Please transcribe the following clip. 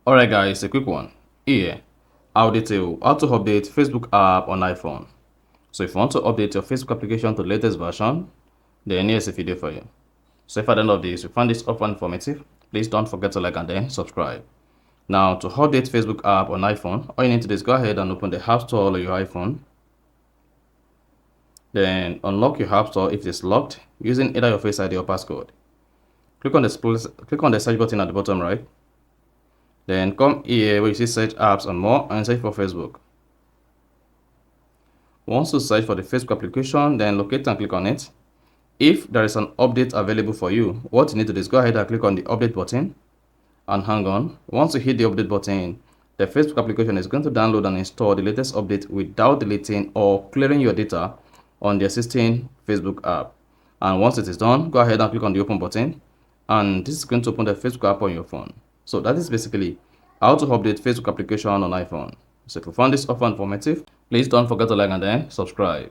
Alright guys, a quick one. Here, I'll detail how to update Facebook app on iPhone. So if you want to update your Facebook application to the latest version, then here's a video for you. So if at the end of this you find this often informative, please don't forget to like and then subscribe. Now to update Facebook app on iPhone, all you need to do is go ahead and open the App Store on your iPhone. Then unlock your App Store if it is locked using either your Face ID or passcode. Click on the search button at the bottom right. Then come here where you see search apps and more and search for Facebook. Once you search for the Facebook application, then locate and click on it. If there is an update available for you, what you need to do is go ahead and click on the update button and hang on. Once you hit the update button, the Facebook application is going to download and install the latest update without deleting or clearing your data on the existing Facebook app. And once it is done, go ahead and click on the open button, and this is going to open the Facebook app on your phone. So that is basically how to update Facebook application on iPhone. So if you found this offer informative, please don't forget to like and then subscribe.